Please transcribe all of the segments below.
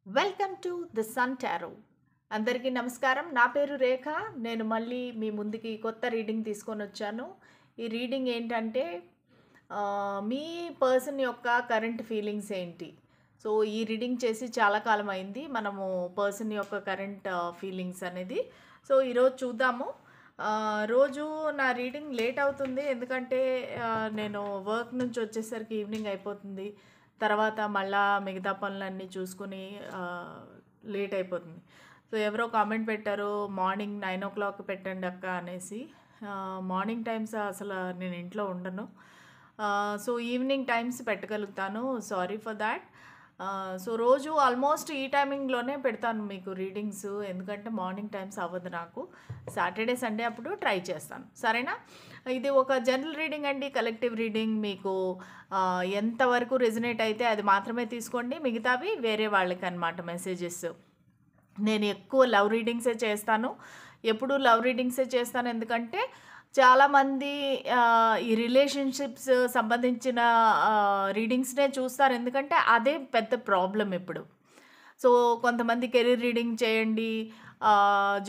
Welcome to the sun tarot. అందరికీ నమస్కారం. నా పేరు రేఖ. నేను మళ్ళీ మీ ముందుకి కొత్త రీడింగ్ తీసుకొని వచ్చాను. ఈ రీడింగ్ ఏంటంటే మీ పర్సన్ యొక్క కరెంట్ ఫీలింగ్స్ ఏంటి? సో, ఈ రీడింగ్ చేసి చాలా కాలం అయింది. మనము పర్సన్ యొక్క కరెంట్ ఫీలింగ్స్ అనేది. సో, ఈరోజు చూద్దాము. రోజు నా రీడింగ్ లేట్ అవుతుంది. ఎందుకంటే నేను వర్క్ నుంచి వచ్చేసరికి ఈవినింగ్ అయిపోతుంది. తర్వాత మళ్ళా మిగతా పనులన్నీ చూసుకొని లేట్ అయిపోతుంది. సో, ఎవరో కామెంట్ పెట్టారు, మార్నింగ్ 9:00 పెట్టండి అక్క అనేసి. మార్నింగ్ టైమ్స్ అసలు నేను ఇంట్లో ఉండను. సో, ఈవినింగ్ టైమ్స్ పెట్టగలుగుతాను. Sorry for that. సో, రోజు ఆల్మోస్ట్ ఈ టైమింగ్‌లోనే పెడతాను మీకు రీడింగ్స్. ఎందుకంటే మార్నింగ్ టైమ్స్ అవ్వదు నాకు. సాటర్డే, సండే అప్పుడు ట్రై చేస్తాను. సరేనా? ఇది ఒక జనరల్ రీడింగ్ అండి. Collective reading. మీకు ఎంతవరకు రెజొనేట్ అయితే అది మాత్రమే తీసుకోండి. మిగతావి వేరే వాళ్ళకనమాట మెసేజెస్. నేను ఎక్కువ లవ్ రీడింగ్సే చేస్తాను. ఎప్పుడూ లవ్ రీడింగ్సే చేస్తాను. ఎందుకంటే చాలామంది ఈ రిలేషన్షిప్స్ సంబంధించిన రీడింగ్స్‌నే చూస్తారు. ఎందుకంటే అదే పెద్ద ప్రాబ్లమ్ ఇప్పుడు. సో, కొంతమంది కెరీర్ రీడింగ్ చేయండి,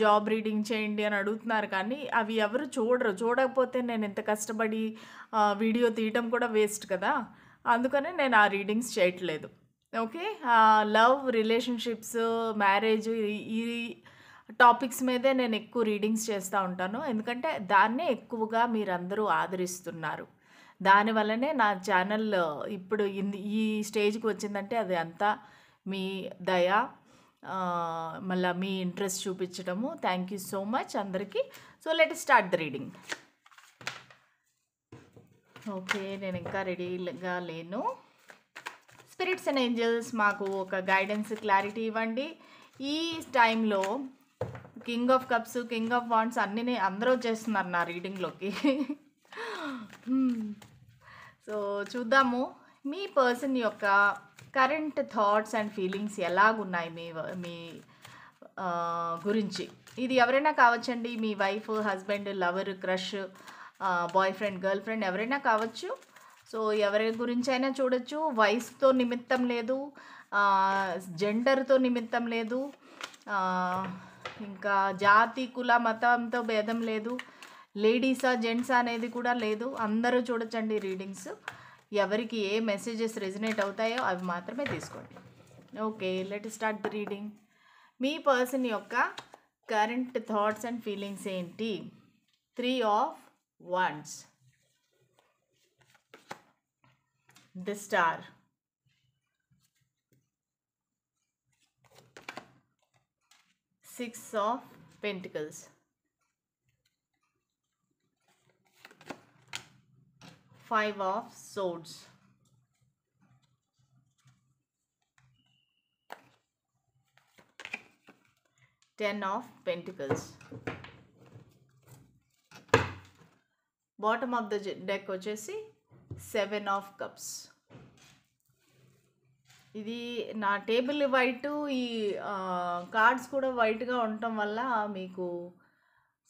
జాబ్ రీడింగ్ చేయండి అని అడుగుతున్నారు. కానీ అవి ఎవరు చూడరు. చూడకపోతే నేను ఇంత కష్టపడి వీడియో తీయటం కూడా వేస్ట్ కదా! అందుకనే నేను ఆ రీడింగ్స్ చేయట్లేదు. ఓకే. లవ్, రిలేషన్షిప్స్, మ్యారేజ్ ఈ టాపిక్స్ మీదే నేను ఎక్కువ రీడింగ్స్ చేస్తూ ఉంటాను. ఎందుకంటే దాన్నే ఎక్కువగా మీరందరూ ఆదరిస్తున్నారు. దానివల్లనే నా ఛానల్ ఇప్పుడు ఈ స్టేజ్‌కి వచ్చిందంటే అది అంతా మీ దయ, మళ్ళా మీ ఇంట్రెస్ట్ చూపించడము. థ్యాంక్ యూ సో మచ్ అందరికీ. So, let us start the reading. Okay. నేను ఇంకా రెడీగా లేను. స్పిరిట్స్ అండ్ ఏంజెల్స్ మాకు ఒక గైడెన్స్, క్లారిటీ ఇవ్వండి. ఈ టైంలో king of cups, king of wands అన్నీ అందరూ వచ్చేస్తున్నారు నా రీడింగ్‌లోకి. సో, చూద్దాము మీ పర్సన్ యొక్క కరెంట్ థాట్స్ అండ్ ఫీలింగ్స్ ఎలాగున్నాయి మీ గురించి. ఇది ఎవరైనా కావచ్చండి. మీ wife, husband, lover, crush, boy friend, girl friend ఎవరైనా కావచ్చు. సో, ఎవరి గురించైనా చూడొచ్చు. వయసుతో నిమిత్తం లేదు, జెండర్‌తో నిమిత్తం లేదు, ఇంకా జాతి, కుల, మతంతో భేదం లేదు. లేడీసా, జెంట్సా అనేది కూడా లేదు. అందరూ చూడొచ్చండి రీడింగ్స్. ఎవరికి ఏ మెసేజెస్ రెజొనేట్ అవుతాయో అవి మాత్రమే తీసుకోండి. Okay. Let us start the reading. Me person యొక్క కరెంట్ థాట్స్ అండ్ ఫీలింగ్స్ ఏంటి? 3 of wands, the star, 6 of pentacles, 5 of swords, 10 of pentacles. Bottom of the deck వచ్చేసి 7 ఆఫ్ కప్స్. ఇది నా టేబుల్ వైట్, ఈ కార్డ్స్ కూడా వైట్గా ఉండటం వల్ల మీకు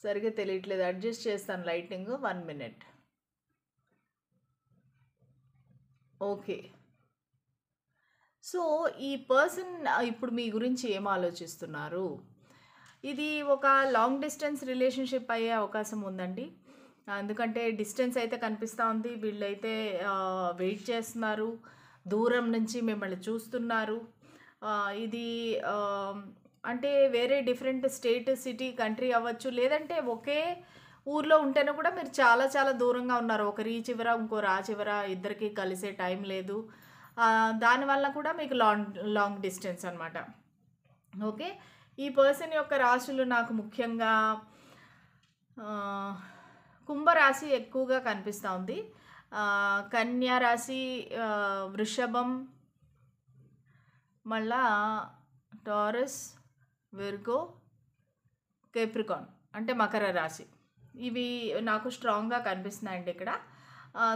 సరిగ్గా తెలియట్లేదు. అడ్జస్ట్ చేస్తాను లైటింగ్. 1 minute. ఓకే. సో, ఈ పర్సన్ ఇప్పుడు మీ గురించి ఏం ఆలోచిస్తున్నారు? ఇది ఒక లాంగ్ డిస్టెన్స్ రిలేషన్షిప్ అయ్యే అవకాశం ఉందండి. ఎందుకంటే డిస్టెన్స్ అయితే కనిపిస్తూ ఉంది. వీళ్ళైతే వెయిట్ చేస్తున్నారు. దూరం నుంచి మిమ్మల్ని చూస్తున్నారు. ఇది అంటే వేరే డిఫరెంట్ స్టేట్, సిటీ, కంట్రీ అవ్వచ్చు. లేదంటే ఒకే ఊర్లో ఉంటేనే కూడా మీరు చాలా చాలా దూరంగా ఉన్నారు. ఒకరు ఈ చివర, ఇంకోరు ఆ చివర, ఇద్దరికి కలిసే టైం లేదు. దానివల్ల కూడా మీకు లాంగ్ డిస్టెన్స్ అనమాట. ఓకే. ఈ పర్సన్ యొక్క రాశులు నాకు ముఖ్యంగా కుంభరాశి ఎక్కువగా కనిపిస్తూ ఉంది. కన్యా రాశి, వృషభం, మళ్ళా టారస్, విర్గో, కేప్రికాన్ అంటే మకర రాశి. ఇవి నాకు స్ట్రాంగ్గా కనిపిస్తున్నాయండి ఇక్కడ.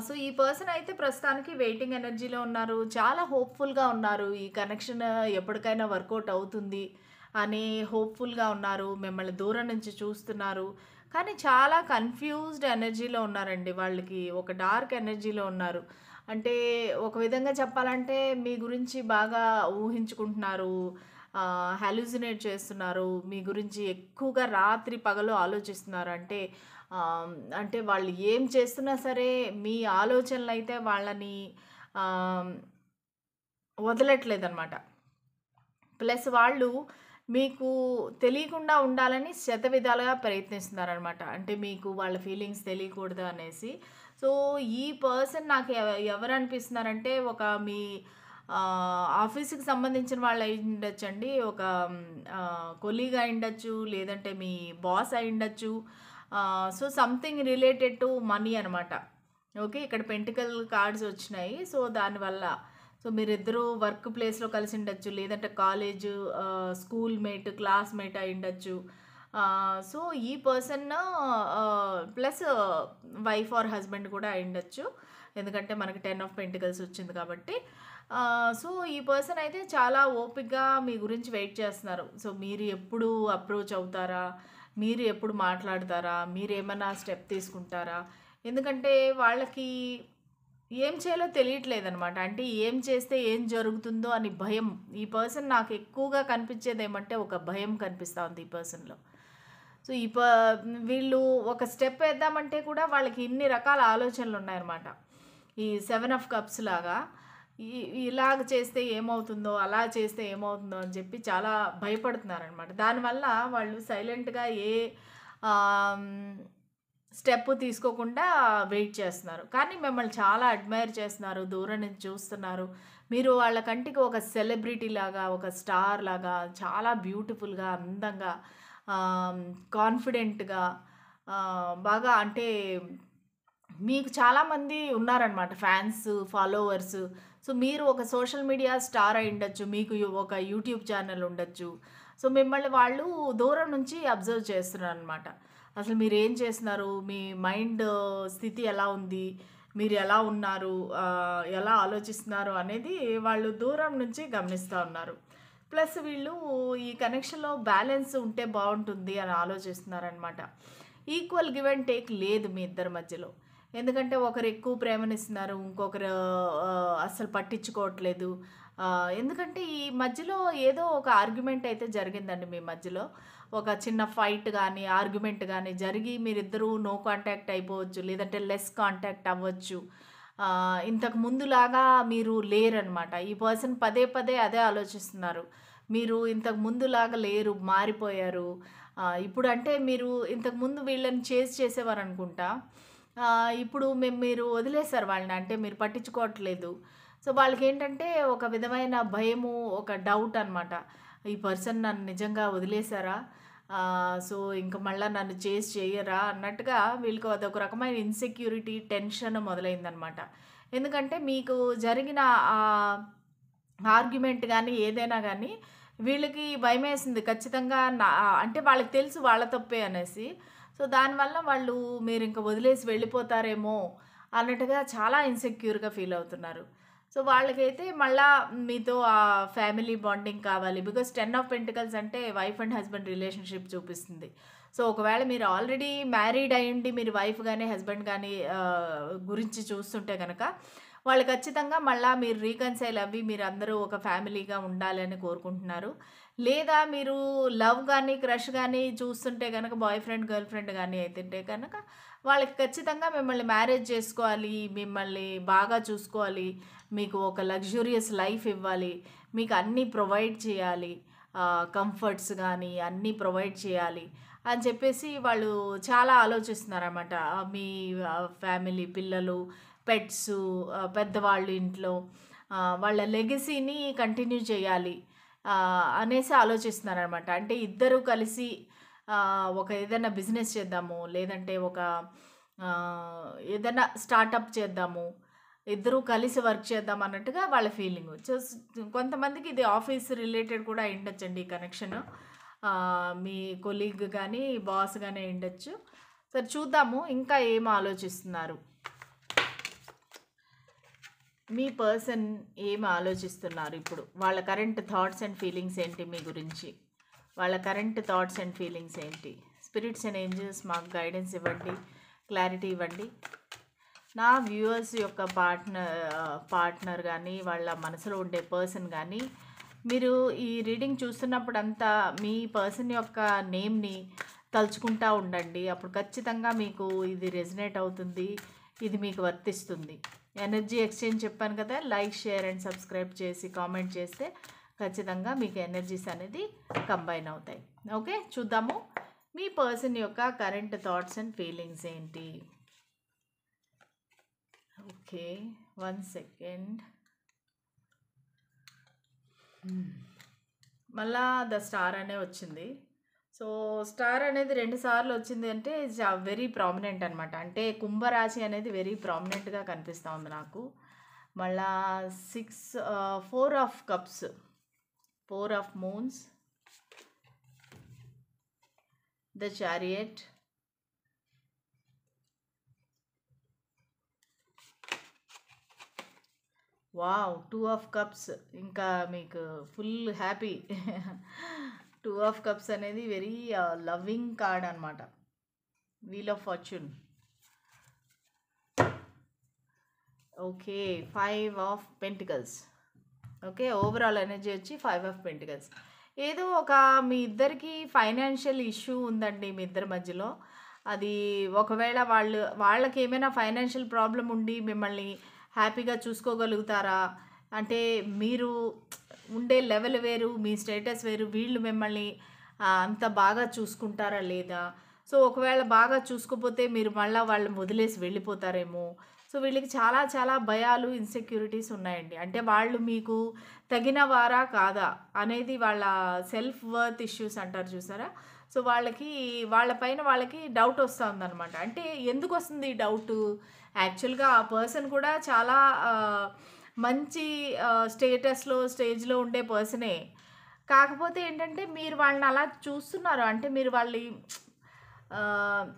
సో, ఈ పర్సన్ అయితే ప్రస్తుతానికి వెయిటింగ్ ఎనర్జీలో ఉన్నారు. చాలా హోప్ఫుల్గా ఉన్నారు. ఈ కనెక్షన్ ఎప్పటికైనా వర్కౌట్ అవుతుంది అని హోప్ఫుల్గా ఉన్నారు. మిమ్మల్ని దూరం నుంచి చూస్తున్నారు. కానీ చాలా కన్ఫ్యూజ్డ్ ఎనర్జీలో ఉన్నారండి. వాళ్ళకి ఒక డార్క్ ఎనర్జీలో ఉన్నారు. అంటే ఒక విధంగా చెప్పాలంటే మీ గురించి బాగా ఊహించుకుంటున్నారు. హాలుసినేట్ చేస్తున్నారు, మీ గురించి ఎక్కువగా రాత్రి పగలు ఆలోచిస్తున్నారు అంటే అంటే వాళ్ళు ఏం చేస్తున్నా సరే మీ ఆలోచనలైతే వాళ్ళని ఆహ్, వదలట్లేదనమాట. ప్లస్ వాళ్ళు మీకు తెలియకుండా ఉండాలని శతవిధాలుగా ప్రయత్నిస్తున్నారనమాట. అంటే మీకు వాళ్ళ ఫీలింగ్స్ తెలియకూడదు అనేసి. సో, ఈ పర్సన్ నాకు ఎవరనిపిస్తున్నారంటే ఒక మీ ఆఫీస్‌కి సంబంధించిన వాళ్ళు అయ్యుండొచ్చండి. ఒక కొలీగ్ అయ్యుండొచ్చు. లేదంటే మీ బాస్ అయ్యుండొచ్చు. So, something related to money అనమాట. ఓకే. ఇక్కడ పెంటికల్ కార్డ్స్ వచ్చినాయి. సో, దానివల్ల సో, మీరిద్దరూ వర్క్ ప్లేస్‌లో కలిసుండొచ్చు. లేదంటే కాలేజు స్కూల్ మేట్, క్లాస్‌మేట్ అయ్యుండొచ్చు. సో, ఈ person plus wife or husband కూడా అయ్యుండొచ్చు. ఎందుకంటే మనకి 10 ఆఫ్ పెంటికల్స్ వచ్చింది కాబట్టి. సో, ఈ పర్సన్ అయితే చాలా ఓపికగా మీ గురించి వెయిట్ చేస్తున్నారు. సో, మీరు ఎప్పుడు అప్రోచ్ అవుతారా? మీరు ఎప్పుడు మాట్లాడతారా? మీరేమన్నా స్టెప్ తీసుకుంటారా? ఎందుకంటే వాళ్ళకి ఏం చేయాలో తెలియట్లేదనమాట. అంటే ఏం చేస్తే ఏం జరుగుతుందో అని భయం. ఈ పర్సన్ నాకు ఎక్కువగా కనిపించేదేమంటే ఒక భయం కనిపిస్తా ఉంది ఈ పర్సన్‌లో. సో, వీళ్ళు ఒక స్టెప్ ఏద్దామంటే కూడా వాళ్ళకి ఇన్ని రకాల ఆలోచనలున్నాయన్నమాట. ఈ 7 ఆఫ్ కప్స్ లాగా ఇ ఇలాగ చేస్తే ఏమవుతుందో, అలా చేస్తే ఏమవుతుందో అని చెప్పి చాలా భయపడుతున్నారనమాట. దానివల్ల వాళ్ళు సైలెంట్‌గా ఆహ్, హ్మ్, స్టెప్ తీసుకోకుండా వెయిట్ చేస్తున్నారు. కానీ మిమ్మల్ని చాలా అడ్మైర్ చేస్తున్నారు. దూరం నుంచి చూస్తున్నారు. మీరు వాళ్ళ కంటికి ఒక సెలబ్రిటీ లాగా, ఒక స్టార్ లాగా చాలా బ్యూటిఫుల్‌గా, అందంగా ఆహ్, కాన్ఫిడెంట్‌గా బాగా అంటే మీకు చాలామంది ఉన్నారనమాట ఫ్యాన్స్, ఫాలోవర్స్. సో, మీరు ఒక సోషల్ మీడియా స్టార్ అయ్యుండొచ్చు. మీకు ఒక యూట్యూబ్ ఛానెల్ ఉండొచ్చు. సో, మిమ్మల్ని వాళ్ళు దూరం నుంచి అబ్జర్వ్ చేస్తున్నారనమాట. అసలు మీరేం చేస్తున్నారు? మీ మైండ్ స్థితి ఎలా ఉంది? మీరు ఎలా ఉన్నారు? ఎలా ఆలోచిస్తున్నారు? అనేది వాళ్ళు దూరం నుంచి గమనిస్తా ఉన్నారు. ప్లస్ వీళ్ళు ఈ కనెక్షన్‌లో బ్యాలెన్స్ ఉంటే బావుంటుంది అని ఆలోచిస్తున్నారనమాట. ఈక్వల్ గివ్ అండ్ టేక్ లేదు మీ ఇద్దరి మధ్యలో. ఎందుకంటే ఒకరు ఎక్కువ ప్రేమనిస్తున్నారు. ఇంకొకరు అస్సలు పట్టించుకోవట్లేదు. ఎందుకంటే ఈ మధ్యలో ఏదో ఒక ఆర్గ్యుమెంట్ అయితే జరిగిందండి మీ మధ్యలో. ఒక చిన్న ఫైట్ గానీ, ఆర్గ్యుమెంట్ గానీ జరిగి మీరిద్దరూ నో కాంటాక్ట్ అయిపోవచ్చు. లేదంటే లెస్ కాంటాక్ట్ అవ్వచ్చు. ఇంతకు ముందులాగా మీరు లేరనమాట. ఈ పర్సన్ పదే పదే అదే ఆలోచిస్తున్నారు. మీరు ఇంతకు ముందులాగా లేరు, మారిపోయారు. ఇప్పుడంటే మీరు ఇంతకుముందు వీళ్ళని చేసేవారనుకుంటా. ఇప్పుడు మీరు వదిలేసారు వాళ్ళని. అంటే మీరు పట్టించుకోవట్లేదు. సో, వాళ్ళకేంటంటే ఒక విధమైన భయము, ఒక డౌట్ అనమాట. ఈ పర్సన్ నన్ను నిజంగా వదిలేసారా? సో, ఇంక మళ్ళా నన్ను చెయ్యరా? అన్నట్టుగా వీళ్ళకి అదొక రకమైన ఇన్‌సెక్యూరిటీ, టెన్షన్ మొదలైందనమాట. ఎందుకంటే మీకు జరిగిన ఆర్గ్యుమెంట్ గానీ, ఏదైనా గానీ వీళ్ళకి భయమేసింది. ఖచ్చితంగా అంటే వాళ్ళకి తెలుసు వాళ్ళ తప్పే అనేసి. సో, దానివల్ల వాళ్ళు మీరింక వదిలేసి వెళ్ళిపోతారేమో అన్నట్టుగా చాలా ఇన్‌సెక్యూర్‌గా ఫీల్ అవుతున్నారు. సో, వాళ్ళకైతే మళ్ళా మీతో ఫ్యామిలీ బాండింగ్ కావాలి. బికాజ్ 10 ఆఫ్ పెంటికల్స్ అంటే వైఫ్ అండ్ హస్బెండ్ రిలేషన్‌షిప్ చూపిస్తుంది. సో, ఒకవేళ మీరు ఆల్రెడీ మ్యారీడ్ అయ్యుండి మీరు వైఫ్ గాని, హస్బెండ్ గాని గురించి చూస్తుంటే గనక వాళ్ళు ఖచ్చితంగా మళ్ళా మీరు రీకన్సైల్ అవ్వి మీరందరూ ఒక ఫ్యామిలీగా ఉండాలని కోరుకుంటున్నారు. లేదా మీరు లవ్ గాని, క్రష్ గాని చూస్తుంటే గనక బాయ్ ఫ్రెండ్, గర్ల్ ఫ్రెండ్ గాని అయితుంటే కనుక వాళ్ళకి ఖచ్చితంగా మిమ్మల్ని మ్యారేజ్ చేసుకోవాలి. మిమ్మల్ని బాగా చూసుకోవాలి. మీకు ఒక లగ్జూరియస్ లైఫ్ ఇవ్వాలి. మీకు అన్నీ ప్రొవైడ్ చేయాలి. కంఫర్ట్స్ గానీ అన్నీ ప్రొవైడ్ చేయాలి అని చెప్పేసి వాళ్ళు చాలా ఆలోచిస్తున్నారనమాట. మీ ఫ్యామిలీ, పిల్లలు, పెట్సు, పెద్దవాళ్ళు ఇంట్లో వాళ్ళ లెగసీని కంటిన్యూ చేయాలి అనేసి ఆలోచిస్తున్నారనమాట. అంటే ఇద్దరూ కలిసి ఒక ఏదైనా బిజినెస్ చేద్దాము, లేదంటే ఒక ఏదైనా స్టార్టప్ చేద్దాము, ఇద్దరూ కలిసి వర్క్ చేద్దాం అన్నట్టుగా వాళ్ళ ఫీలింగు. కొంతమందికి ఇది ఆఫీస్ రిలేటెడ్ కూడా అయ్యుండొచ్చండి ఈ కనెక్షను. మీ కొలీగ్ గానీ, బాస్ గానీ అయ్యుండొచ్చు. సరే చూద్దాము ఇంకా ఏం ఆలోచిస్తున్నారు. మీ పర్సన్ ఏం ఆలోచిస్తున్నారు ఇప్పుడు? వాళ్ళ కరెంట్ థాట్స్ అండ్ ఫీలింగ్స్ ఏంటి మీ గురించి? వాళ్ళ కరెంట్ థాట్స్ అండ్ ఫీలింగ్స్ ఏంటి? స్పిరిట్స్ అండ్ ఏంజెల్స్ మాకు గైడెన్స్ ఇవ్వండి, క్లారిటీ ఇవ్వండి. నా వ్యూవర్స్ యొక్క పార్ట్నర్ కానీ, వాళ్ళ మనసులో ఉండే పర్సన్ కానీ మీరు ఈ రీడింగ్ చూస్తున్నప్పుడంతా మీ పర్సన్ యొక్క నేమ్‌ని తలుచుకుంటా ఉండండి. అప్పుడు ఖచ్చితంగా మీకు ఇది రెజొనేట్ అవుతుంది. ఇది మీకు వర్తిస్తుంది. ఎనర్జీ ఎక్స్‌చేంజ్ చెప్పాను కదా! లైక్, షేర్ అండ్ సబ్స్క్రైబ్ చేసి కామెంట్ చేస్తే ఖచ్చితంగా మీకు ఎనర్జీస్ అనేది కంబైన్ అవుతాయి. ఓకే. చూద్దాము మీ పర్సన్ యొక్క కరెంట్ థాట్స్ అండ్ ఫీలింగ్స్ ఏంటి? ఓకే. 1 సెకండ్. మళ్ళా ద స్టార్ అనే వచ్చింది. సో, స్టార్ అనేది 2 సార్లు వచ్చింది అంటే వెరీ ప్రామినెంట్ అనమాట. అంటే కుంభరాశి అనేది వెరీ ప్రామినెంట్‌గా కనిపిస్తా ఉంది నాకు. మళ్ళా 4 of Cups, 4 of Moons, the Chariot, wow! 2 of Cups. ఇంకా మీకు ఫుల్ హ్యాపీ. 2 ఆఫ్ కప్స్ అనేది వెరీ లవ్వింగ్ కార్డ్ అనమాట. Wheel of Fortune. Okay. 5 of Pentacles. Okay. Overall energy వచ్చి 5 ఆఫ్ పెంటికల్స్. ఏదో ఒక మీ ఇద్దరికి ఫైనాన్షియల్ ఇష్యూ ఉందండి మీ ఇద్దరి మధ్యలో. అది ఒకవేళ వాళ్ళకి ఏమైనా ఫైనాన్షియల్ ప్రాబ్లమ్ ఉండి మిమ్మల్ని హ్యాపీగా చూసుకోగలుగుతారా? అంటే మీరు ఉండే లెవెల్ వేరు, మీ స్టేటస్ వేరు. వీళ్ళు మిమ్మల్ని అంత బాగా చూసుకుంటారా లేదా? సో, ఒకవేళ బాగా చూసుకోపోతే మీరు మళ్ళా వాళ్ళని వదిలేసి వెళ్ళిపోతారేమో. సో, వీళ్ళకి చాలా చాలా భయాలు, ఇన్‌సెక్యూరిటీస్ ఉన్నాయండి. అంటే వాళ్ళు మీకు తగిన వారా? కాదా? అనేది వాళ్ళ సెల్ఫ్ వర్త్ ఇష్యూస్ అంటారు చూసారా? సో, వాళ్ళ పైన వాళ్ళకి డౌట్ వస్తుందనమాట. అంటే ఎందుకొస్తుంది ఈ డౌటు? యాక్చువల్‌గా ఆ పర్సన్ కూడా చాలా మంచి స్టేజ్‌లో ఉండే పర్సనే. కాకపోతే ఏంటంటే మీరు వాళ్ళని అలా చూస్తున్నారు. అంటే మీరు వాళ్ళని ఆహ్,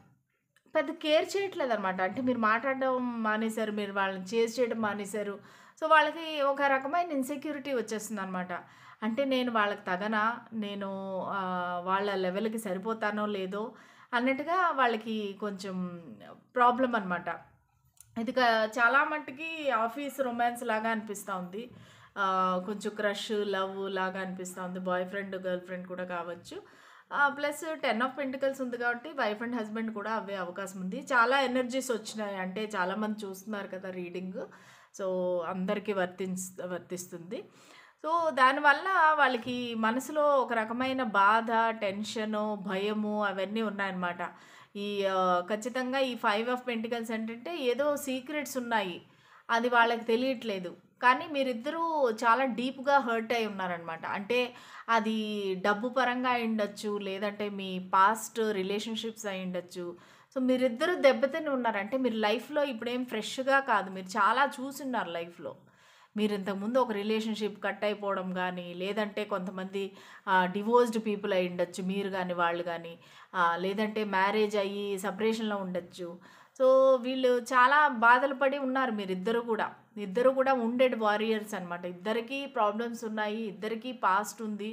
పెద్ద కేర్ చేయట్లేదనమాట. అంటే మీరు మాట్లాడడం మానేశారు. మీరు వాళ్ళని చేజ్ చేయడం మానేశారు. సో, వాళ్ళకి ఒక రకమైన ఇన్‌సెక్యూరిటీ వచ్చేస్తుందనమాట. అంటే నేను వాళ్ళకి తగనా? నేను వాళ్ళ లెవెల్‌కి సరిపోతానో లేదో అన్నట్టుగా వాళ్ళకి కొంచెం ప్రాబ్లమ్ అనమాట. ఇది చాలా మట్టుకి ఆఫీస్ రొమాన్స్ లాగా అనిపిస్తా ఉంది. కొంచెం క్రష్, లవ్ లాగా అనిపిస్తా ఉంది. బాయ్ ఫ్రెండ్, గర్ల్ ఫ్రెండ్ కూడా కావచ్చు. ప్లస్ 10 ఆఫ్ పెంటికల్స్ ఉంది కాబట్టి వైఫ్ అండ్ హస్బెండ్ కూడా అవ్వే అవకాశం ఉంది. చాలా ఎనర్జీస్ వచ్చినాయి. అంటే చాలామంది చూస్తున్నారు కదా రీడింగ్. సో, అందరికీ వర్తిస్తుంది. సో, దానివల్ల వాళ్ళకి మనసులో ఒక రకమైన బాధ, టెన్షను, భయము అవన్నీ ఉన్నాయన్నమాట. ఖచ్చితంగా ఈ 5 ఆఫ్ పెంటికల్స్ ఏంటంటే ఏదో సీక్రెట్స్ ఉన్నాయి. అది వాళ్ళకి తెలియట్లేదు. కానీ మీరిద్దరూ చాలా డీప్‌గా హర్ట్ అయ్యి ఉన్నారనమాట. అంటే అది డబ్బు పరంగా అయ్యుండొచ్చు. లేదంటే మీ పాస్ట్ రిలేషన్‌షిప్స్ అయ్యుండొచ్చు. సో, మీరిద్దరూ దెబ్బతిని ఉన్నారు. అంటే మీరు లైఫ్‌లో ఇప్పుడేం ఫ్రెష్‌గా కాదు. మీరు చాలా చూసున్నారు లైఫ్‌లో. మీరు ఇంతకుముందు ఒక రిలేషన్‌షిప్ కట్ అయిపోవడం గానీ, లేదంటే కొంతమంది డివోర్స్డ్ పీపుల్ అయ్యుండొచ్చు. మీరు గానీ, వాళ్ళు గానీ. లేదంటే మ్యారేజ్ అయ్యి సెపరేషన్‌లో ఉండొచ్చు. సో, వీళ్ళు చాలా బాధలు పడి ఉన్నారు మీరిద్దరూ కూడా. ఇద్దరు కూడా వుండెడ్ వారియర్స్ అనమాట. ఇద్దరికీ ప్రాబ్లమ్స్ ఉన్నాయి. ఇద్దరికీ పాస్ట్ ఉంది.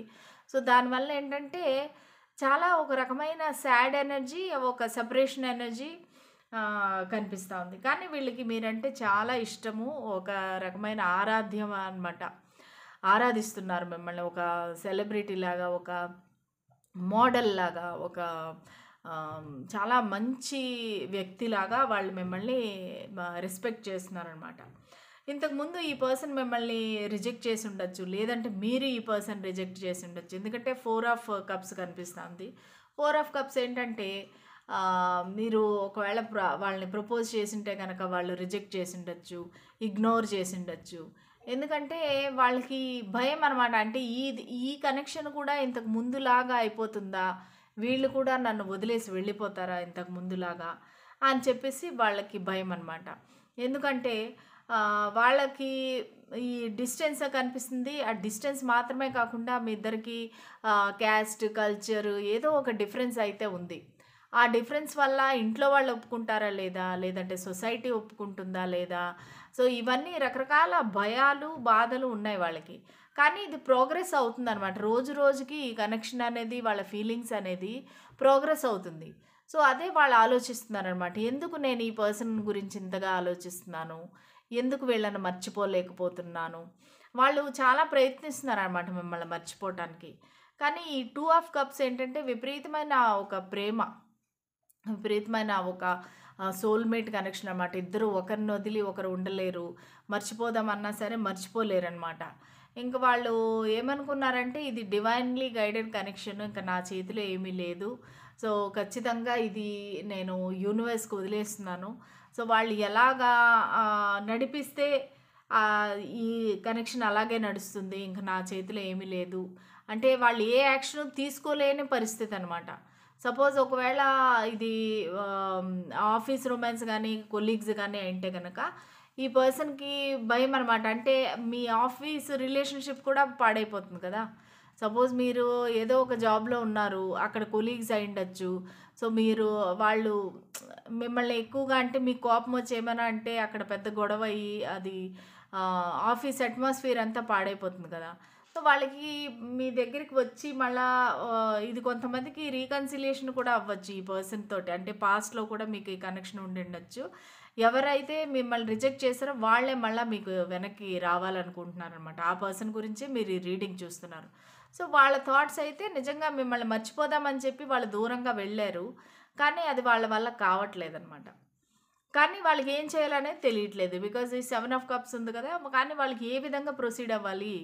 సో, దానివల్ల ఏంటంటే చాలా ఒక రకమైన సాడ్ ఎనర్జీ, ఒక సెపరేషన్ ఎనర్జీ కనిపిస్తా ఉంది. కానీ వీళ్ళకి మీరంటే చాలా ఇష్టము. ఒక రకమైన ఆరాధ్యం అనమాట. ఆరాధిస్తున్నారు మిమ్మల్ని. ఒక సెలబ్రిటీ లాగా, ఒక మోడల్ లాగా, ఒక చాలా మంచి వ్యక్తిలాగా వాళ్ళు మిమ్మల్ని రెస్పెక్ట్ చేస్తున్నారనమాట. ఇంతకుముందు ఈ పర్సన్ మిమ్మల్ని రిజెక్ట్ చేసి ఉండొచ్చు. లేదంటే మీరు ఈ పర్సన్ రిజెక్ట్ చేసి ఉండొచ్చు. ఎందుకంటే 4 ఆఫ్ కప్స్ కనిపిస్తుంది. 4 ఆఫ్ కప్స్ ఏంటంటే మీరు ఒకవేళ వాళ్ళని ప్రపోజ్ చేసుంటే గనక వాళ్ళు రిజెక్ట్ చేసి ఉండొచ్చు. ఇగ్నోర్ చేసి ఉండొచ్చు. ఎందుకంటే వాళ్ళకి భయం అనమాట. అంటే ఈ కనెక్షన్ కూడా ఇంతకు ముందులాగా అయిపోతుందా? వీళ్ళు కూడా నన్ను వదిలేసి వెళ్ళిపోతారా ఇంతకు ముందులాగా? అని చెప్పేసి వాళ్ళకి భయం అనమాట. ఎందుకంటే వాళ్ళకి ఈ డిస్టెన్స్ కనిపిస్తుంది. ఆ డిస్టెన్స్ మాత్రమే కాకుండా మీ ఇద్దరికి క్యాస్ట్, కల్చర్ ఏదో ఒక డిఫరెన్స్ అయితే ఉంది. ఆ డిఫరెన్స్ వల్ల ఇంట్లో వాళ్ళు ఒప్పుకుంటారా లేదా? లేదంటే సొసైటీ ఒప్పుకుంటుందా లేదా? సో, ఇవన్నీ రకరకాల భయాలు, బాధలు ఉన్నాయి వాళ్ళకి. కానీ ఇది ప్రోగ్రెస్ అవుతుందనమాట. రోజు రోజుకి ఈ కనెక్షన్ అనేది, వాళ్ళ ఫీలింగ్స్ అనేది ప్రోగ్రెస్ అవుతుంది. సో, అదే వాళ్ళు ఆలోచిస్తున్నారనమాట. ఎందుకు నేను ఈ పర్సన్ గురించి ఇంతగా ఆలోచిస్తున్నాను? ఎందుకు వీళ్ళని మర్చిపోలేకపోతున్నాను? వాళ్ళు చాలా ప్రయత్నిస్తున్నారనమాట మిమ్మల్ని మర్చిపోవటానికి. కానీ ఈ 2 ఆఫ్ కప్స్ ఏంటంటే విపరీతమైన ఒక ప్రేమ, విపరీతమైన ఒక సోల్‌మేట్ కనెక్షన్ అనమాట. ఇద్దరు ఒకరిని వదిలి ఒకరు ఉండలేరు. మర్చిపోదామన్నా సరే మర్చిపోలేరనమాట. ఇంక వాళ్ళు ఏమనుకున్నారంటే ఇది డివైన్‌లీ గైడెడ్ కనెక్షన్. ఇంక నా చేతిలో ఏమీ లేదు. సో, ఖచ్చితంగా ఇది నేను యూనివర్స్‌కి వదిలేస్తున్నాను. సో, వాళ్ళు ఎలాగా నడిపిస్తే ఈ కనెక్షన్ అలాగే నడుస్తుంది. ఇంక నా చేతిలో ఏమీ లేదు. అంటే వాళ్ళు ఏ యాక్షను తీసుకోలేని పరిస్థితనమాట. సపోజ్ ఒకవేళ ఇది ఆహ్, ఆఫీస్ రొమాన్స్ గానీ, కొలీగ్స్ గానీ అయింటే గనక, ఈ పర్సన్‌కి భయమనమాట. అంటే మీ ఆఫీస్ రిలేషన్‌షిప్ కూడా పాడైపోతుంది కదా! సపోజ్ మీరు ఏదో ఒక జాబ్‌లో ఉన్నారు. అక్కడ కొలీగ్స్ అయ్యుండొచ్చు. సో, వాళ్ళు మిమ్మల్ని ఎక్కువగా అంటే మీకు కోపమొచ్చి ఏమైనా అంటే అక్కడ పెద్ద గొడవయ్యి అది ఆఫీస్ అట్మాస్ఫియర్ అంతా పాడైపోతుంది కదా! సో, వాళ్ళకి మీ దగ్గరికి వచ్చి మళ్ళా ఇది కొంతమందికి రీకన్సిలియేషన్ కూడా అవ్వచ్చు ఈ పర్సన్ తోటి. అంటే పాస్ట్‌లో కూడా మీకు ఈ కనెక్షన్ ఉండిండొచ్చు. ఎవరైతే మిమ్మల్ని రిజెక్ట్ చేసారో వాళ్ళే మళ్ళా మీకు వెనక్కి రావాలనుకుంటున్నారనమాట. ఆ పర్సన్ గురించే మీరు ఈ రీడింగ్ చూస్తున్నారు. సో, వాళ్ళ థాట్స్ అయితే నిజంగా మిమ్మల్ని మర్చిపోదామని చెప్పి వాళ్ళు దూరంగా వెళ్లారు. కానీ అది వాళ్ళ వల్ల కావట్లేదనమాట. కానీ వాళ్ళకి ఏం చేయాలనేది తెలియట్లేదు. బికాజ్ ఈ 7 ఆఫ్ కప్స్ ఉంది కదా! కానీ వాళ్ళకి ఏ విధంగా ప్రొసీడ్ అవ్వాలి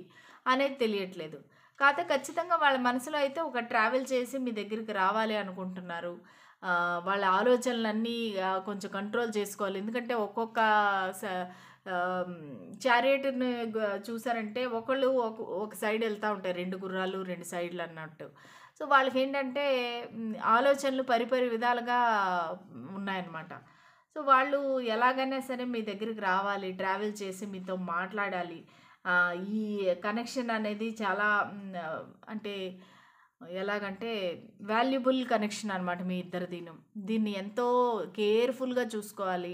అనేది తెలియట్లేదు. కాతే ఖచ్చితంగా వాళ్ళ మనసులో అయితే ఒక ట్రావెల్ చేసి మీ దగ్గరికి రావాలి అనుకుంటున్నారు. వాళ్ళ ఆలోచనలన్నీ కొంచెం కంట్రోల్ చేసుకోవాలి. ఎందుకంటే ఒక్కొక్క స ఆహ్, చారియట్‌ని చూసారంటే ఒకళ్ళు ఒక సైడ్ ఎళ్తా ఉంటాయి. 2 గుర్రాలు 2 సైడ్‌లు అన్నట్టు. సో, వాళ్ళకేంటంటే ఆలోచనలు పరిపరి విధాలుగా ఉన్నాయన్నమాట. సో, వాళ్ళు ఎలాగైనా సరే మీ దగ్గరికి రావాలి. ట్రావెల్ చేసి మీతో మాట్లాడాలి. ఈ కనెక్షన్ అనేది చాలా అంటే ఎలాగంటే వాల్యుబుల్ కనెక్షన్ అనమాట మీ ఇద్దరిదిను. దీన్ని ఎంతో కేర్‌ఫుల్‌గా చూసుకోవాలి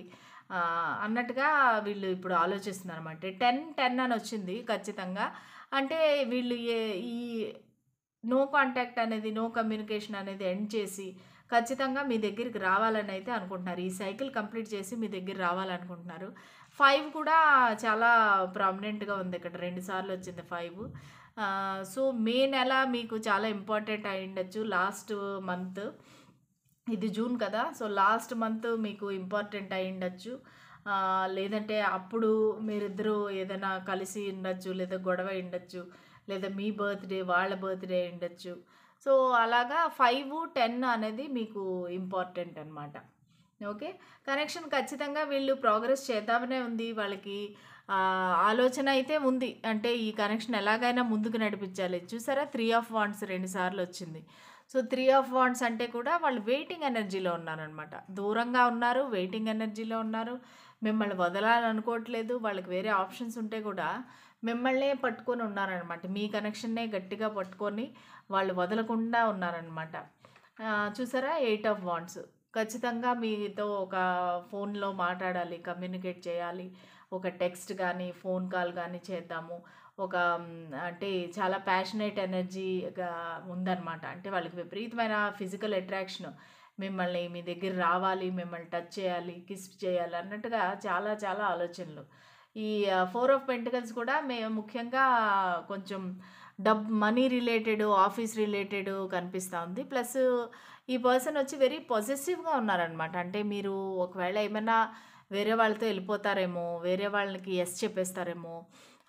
అన్నట్టుగా వీళ్ళు ఇప్పుడు ఆలోచిస్తున్నారన్నమాట. 10, 10 అనొచ్చింది ఖచ్చితంగా. అంటే వీళ్ళు ఈ నో కాంటాక్ట్ అనేది, నో కమ్యూనికేషన్ అనేది ఎండ్ చేసి ఖచ్చితంగా మీ దగ్గరికి రావాలనైతే అనుకుంటున్నారు. ఈ సైకిల్ కంప్లీట్ చేసి మీ దగ్గర రావాలనుకుంటున్నారు. 5 కూడా చాలా ప్రామినెంట్‌గా ఉంది ఇక్కడ. 2 సార్లు వచ్చింది 5. సో, మే నెల మీకు చాలా ఇంపార్టెంట్ అయ్యుండొచ్చు. Last month. ఇది జూన్ కదా! సో, లాస్ట్ మంత్ మీకు ఇంపార్టెంట్ అయ్యుండొచ్చు. లేదంటే అప్పుడు మీరిద్దరూ ఏదైనా కలిసి ఉండొచ్చు. లేదా గొడవ అయ్యుండొచ్చు. లేదా మీ బర్త్‌డే, వాళ్ళ బర్త్‌డే అయ్యుండొచ్చు. సో, అలాగా 5, 10 అనేది మీకు ఇంపార్టెంట్ అనమాట. ఓకే. కనెక్షన్ ఖచ్చితంగా వీళ్ళు ప్రోగ్రెస్ చేద్దామనే ఉంది. వాళ్ళకి ఆలోచన అయితే ఉంది. అంటే ఈ కనెక్షన్ ఎలాగైనా ముందుకు నడిపించాలి. చూసారా 3 ఆఫ్ వాండ్స్ 2 సార్లొచ్చింది. సో, 3 ఆఫ్ వాండ్స్ అంటే కూడా వాళ్ళు వెయిటింగ్ ఎనర్జీలో ఉన్నారనమాట. దూరంగా ఉన్నారు, వెయిటింగ్ ఎనర్జీలో ఉన్నారు. మిమ్మల్ని వదలాలనుకోవట్లేదు. వాళ్ళకి వేరే ఆప్షన్స్ ఉంటే కూడా మిమ్మల్నే పట్టుకొని ఉన్నారనమాట. మీ కనెక్షన్‌నే గట్టిగా పట్టుకొని వాళ్ళు వదలకుండా ఉన్నారనమాట. చూసారా 8 ఆఫ్ వాండ్స్. ఖచ్చితంగా మీతో ఒక ఫోన్‌లో మాట్లాడాలి, కమ్యూనికేట్ చేయాలి. ఒక టెక్స్ట్ గానీ, ఫోన్ కాల్ గానీ చేద్దాము. ఒక అంటే చాలా ప్యాషనేట్ ఎనర్జీగా ఉందనమాట. అంటే వాళ్ళకి విపరీతమైన ఫిజికల్ అట్రాక్షన్. మిమ్మల్ని మీ దగ్గర రావాలి, మిమ్మల్ని టచ్ చేయాలి, కిస్ చేయాలి అన్నట్టుగా చాలా చాలా ఆలోచనలు. ఈ 4 ఆఫ్ పెంటికల్స్ కూడా ముఖ్యంగా కొంచెం మనీ రిలేటెడ్, ఆఫీస్ రిలేటెడ్ కనిపిస్తా ఉంది. ప్లస్ ఈ పర్సన్ వచ్చి వెరీ పొసెసివ్‌గా ఉన్నారనమాట. అంటే మీరు ఒకవేళ ఏమైనా వేరే వాళ్ళతో ఎళ్ళిపోతారేమో, వేరే వాళ్ళకి యెస్ చెప్పేస్తారేమో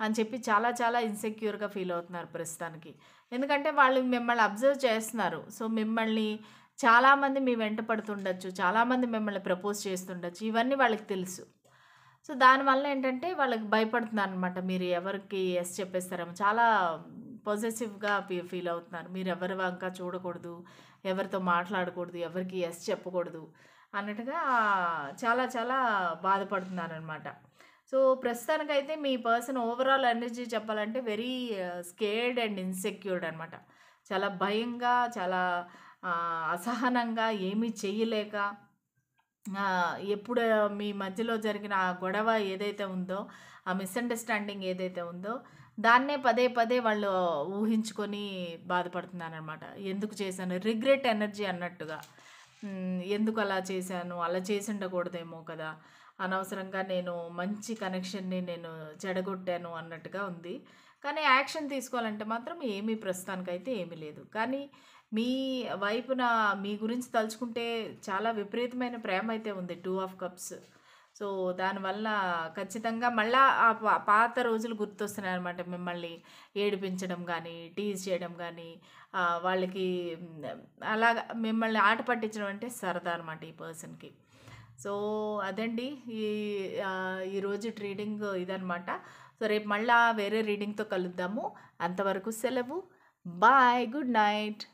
అని చెప్పి చాలా చాలా ఇన్‌సెక్యూర్‌గా ఫీల్ అవుతున్నారు ప్రస్తుతానికి. ఎందుకంటే వాళ్ళు మిమ్మల్ని అబ్జర్వ్ చేస్తున్నారు. సో, మిమ్మల్ని చాలామంది మీ వెంట పడుతుండొచ్చు. చాలామంది మిమ్మల్ని ప్రపోజ్ చేస్తుండొచ్చు. ఇవన్నీ వాళ్ళకి తెలుసు. సో, దానివల్ల ఏంటంటే వాళ్ళకి భయపడుతున్నారనమాట. మీరు ఎవరికి యెస్ చెప్పేస్తారేమో. చాలా పొసెసివ్‌గా ఫీల్ అవుతున్నారు. మీరు ఎవరి వంక చూడకూడదు, ఎవరితో మాట్లాడకూడదు, ఎవరికీ యెస్ చెప్పకూడదు అన్నట్టుగా చాలా చాలా బాధపడుతున్నారనమాట. సో, ప్రస్తుతానికైతే మీ పర్సన్ ఓవరాల్ ఎనర్జీ చెప్పాలంటే వెరీ స్కేర్డ్ అండ్ ఇన్‌సెక్యూర్డ్ అనమాట. చాలా భయంగా, చాలా అసహనంగా, ఏమీ చెయ్యలేక ఎప్పుడు మీ మధ్యలో జరిగిన ఆ గొడవ ఏదైతే ఉందో, ఆ మిస్‌అండర్‌స్టాండింగ్ ఏదైతే ఉందో, దాన్నే పదే పదే వాళ్ళు ఊహించుకొని బాధపడుతున్నారనమాట. ఎందుకు చేశాను? రిగ్రెట్ ఎనర్జీ అన్నట్టుగా. ఎందుకు అలా చేశాను? అలా చేసుండకూడదేమో కదా! అనవసరంగా నేను మంచి కనెక్షన్‌ని నేను చెడగొట్టాను అన్నట్టుగా ఉంది. కానీ యాక్షన్ తీసుకోవాలంటే మాత్రం ఏమీ ప్రస్తుతానికైతే ఏమీ లేదు. కానీ మీ వైపున మీ గురించి తలుచుకుంటే చాలా విపరీతమైన ప్రేమైతే ఉంది 2 ఆఫ్ కప్స్. సో, దానివల్ల ఖచ్చితంగా మళ్ళా ఆ పాత రోజులు గుర్తొస్తున్నాయనమాట. మిమ్మల్ని ఏడిపించడం గానీ, టీజ్ చేయడం గానీ, వాళ్ళకి అలాగా మిమ్మల్ని ఆట పట్టించడం అంటే సరదా అనమాట ఈ పర్సన్‌కి. సో, అదండి ఈ ఈరోజు రీడింగ్ ఇదనమాట. సో, రేపు మళ్ళా వేరే రీడింగ్‌తో కలుద్దాము. అంతవరకు సెలవు. బాయ్. Good night.